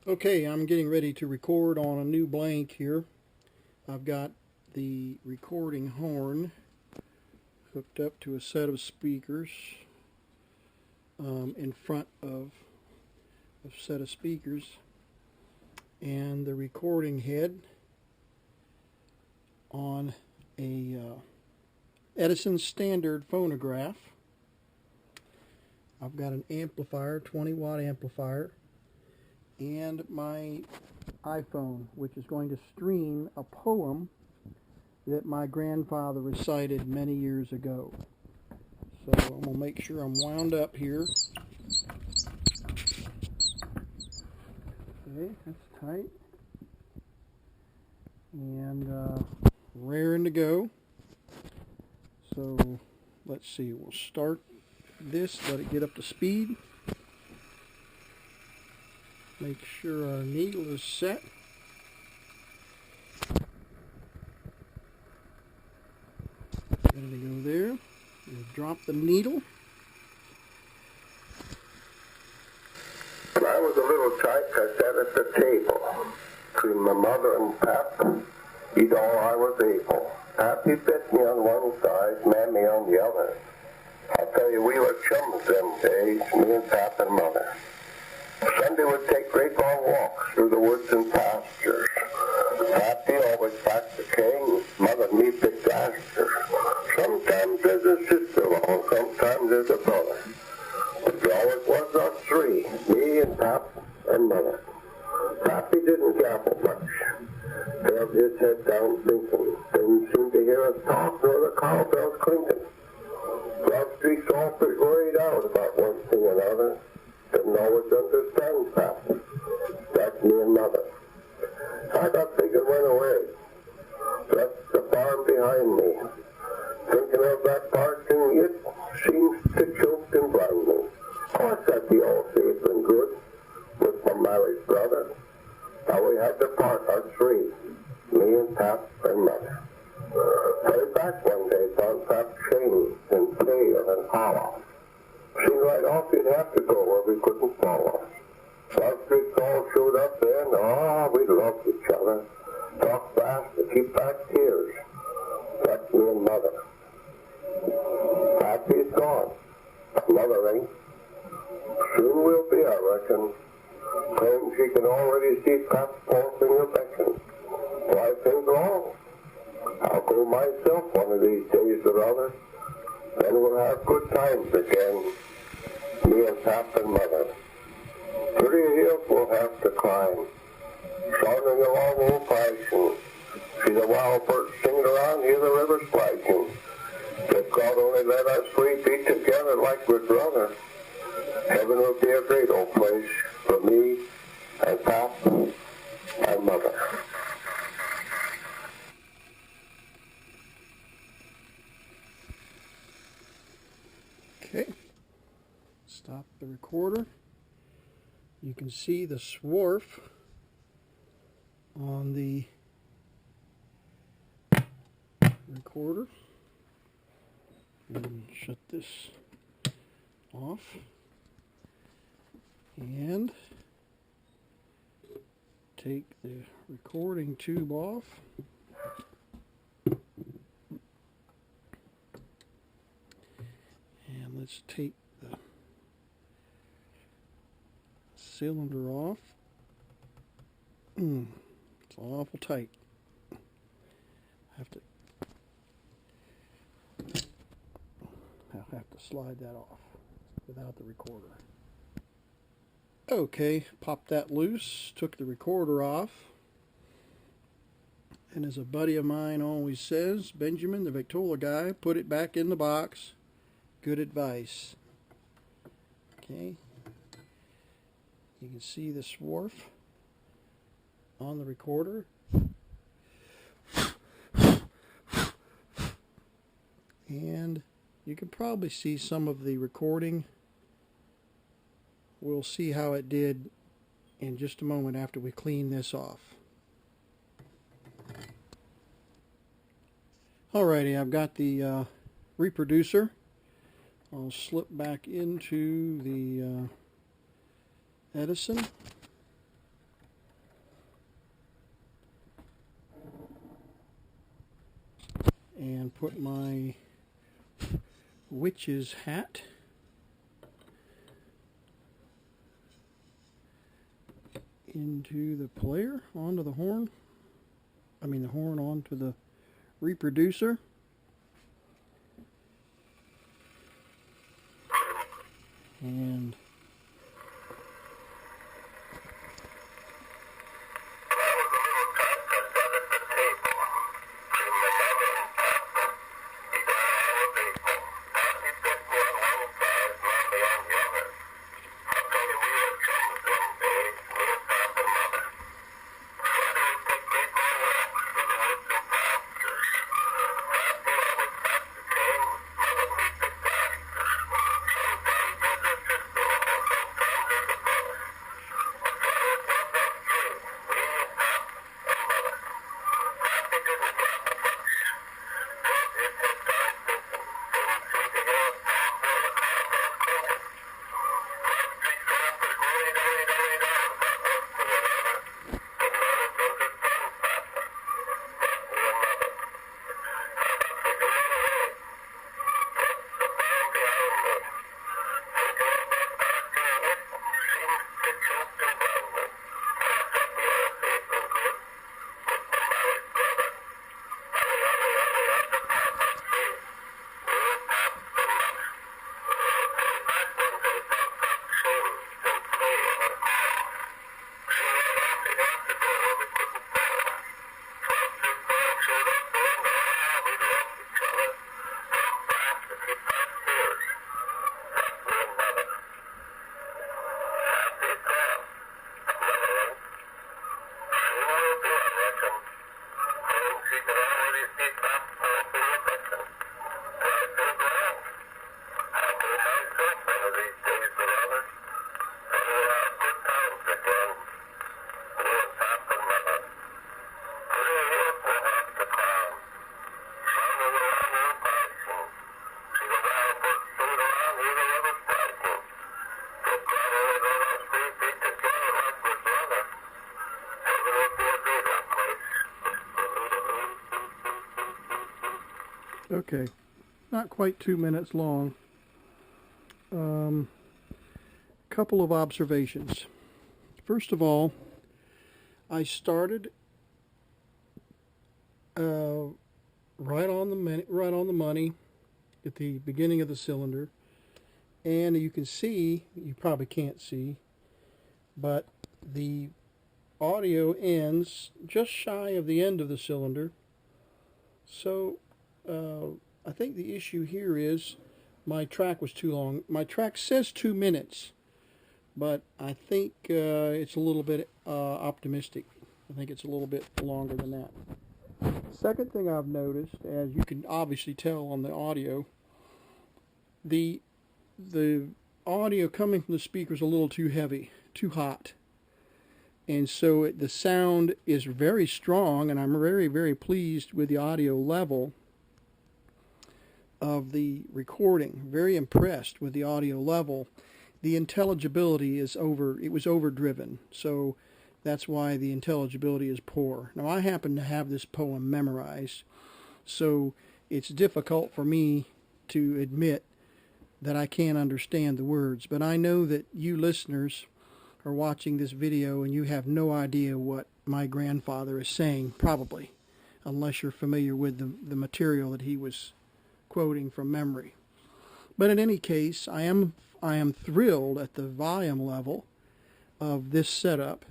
Okay, I'm getting ready to record on a new blank here. I've got the recording horn hooked up to a set of speakers in front of a set of speakers, and the recording head on a Edison standard phonograph. I've got an amplifier, 20-watt amplifier, and my iPhone, which is going to stream a poem that my grandfather recited many years ago. So I'm going to make sure I'm wound up here. Okay, that's tight. And raring to go. So let's see, we'll start this, let it get up to speed. Make sure our needle is set. Ready to go there. We'll drop the needle. When I was a little tyke, I sat at the table between my mother and Pap. Eat all I was able. Pappy bit me on one side, Mammy on the other. I'll tell you, we were chums them days, me and Pap and Mother. Sunday would take great long walks through the woods and pastures. Pappy always packed the cane, Mother and me big dasters. Sometimes there's a sister along, sometimes there's a brother. But there always was us three, me and Pap and Mother. Pappy didn't gabble much. Held his head down thinking. Didn't seem to hear us talk nor the cowbells clinking. Broad Street's office worried out about one thing or another. Didn't always understand Pap. That's me and Mother. I got big and went away. Left the farm behind me. Thinking of that parting, it seems to choke and blind me. Of course I'd be all safe and good with my married brother. Now we had to part our three, me and Pap and Mother. Way back one day, found Pap changed and pale and hollow. Seemed right off he'd have to go where we couldn't follow. Our streets all showed up then. We loved each other. Talked fast to keep back tears. That's me and Mother. Pappy's gone. Mother ain't. Soon we'll be, I reckon. Claims she can already see Pap's forefinger beckon. Why things wrong? I'll go myself one of these days or other. Then we'll have good times again. Me and Pap and Mother. Pretty hills we'll have to climb. Sounding along old fashion. See the wild birds singing around, hear the river splashing. If God only let us three be together like we're brother, heaven will be a great old place for me and Pap and Mother. Okay, stop the recorder. You can see the swarf on the recorder. And shut this off. And take the recording tube off. And let's take the cylinder off. It's awful tight. I'll have to slide that off without the recorder. Okay, popped that loose, took the recorder off, and as a buddy of mine always says, Benjamin, the Victrola Guy, put it back in the box. Good advice. Okay, you can see the swarf on the recorder. And you can probably see some of the recording. We'll see how it did in just a moment after we clean this off. Alrighty, I've got the reproducer. I'll slip back into the Edison. put my witch's hat into the player, onto the horn. I mean the horn onto the reproducer. And okay, not quite 2 minutes long. Couple of observations. First of all, I started right on the money at the beginning of the cylinder, and you can see, you probably can't see, but the audio ends just shy of the end of the cylinder. So I think the issue here is my track was too long. My track says 2 minutes, but I think it's a little bit optimistic. I think it's a little bit longer than that. Second thing I've noticed, as you can obviously tell on the audio, the audio coming from the speaker is a little too heavy, too hot. And so the sound is very strong, and I'm very, very pleased with the audio level of the recording. Very impressed with the audio level. The intelligibility is it was overdriven, so that's why the intelligibility is poor. Now, I happen to have this poem memorized, so it's difficult for me to admit that I can't understand the words, but I know that you listeners are watching this video and you have no idea what my grandfather is saying, probably, unless you're familiar with the material that he was quoting from memory. But in any case, I am thrilled at the volume level of this setup.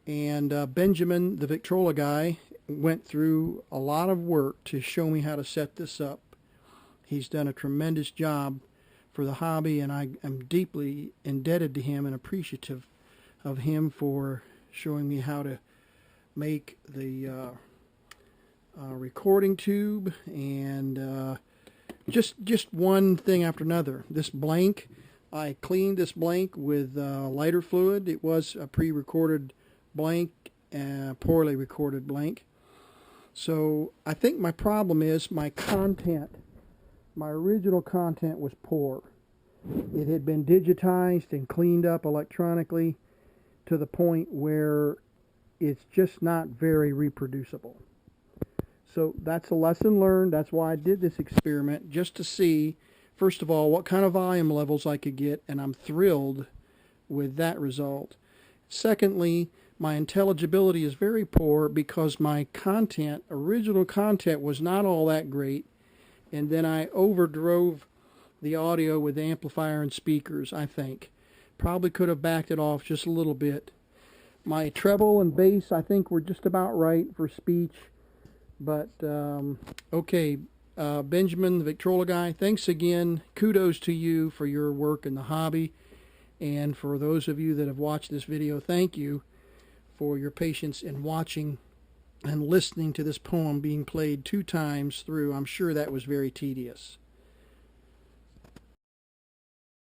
And Benjamin, the Victrola Guy, went through a lot of work to show me how to set this up. He's done a tremendous job for the hobby, and I am deeply indebted to him and appreciative of him for showing me how to make the recording tube, and just one thing after another. This blank, I cleaned this blank with lighter fluid. It was a pre-recorded blank, poorly recorded blank. So I think my problem is my content. My original content was poor. It had been digitized and cleaned up electronically to the point where it's just not very reproducible. So that's a lesson learned. That's why I did this experiment, just to see, first of all, what kind of volume levels I could get, and I'm thrilled with that result. Secondly, my intelligibility is very poor because my content, original content, was not all that great, and then I overdrove the audio with the amplifier and speakers, I think. Probably could have backed it off just a little bit. My treble and bass, I think, were just about right for speech. But, okay, Benjamin, the Victrola Guy, thanks again. Kudos to you for your work in the hobby. And for those of you that have watched this video, thank you for your patience in watching and listening to this poem being played 2 times through. I'm sure that was very tedious.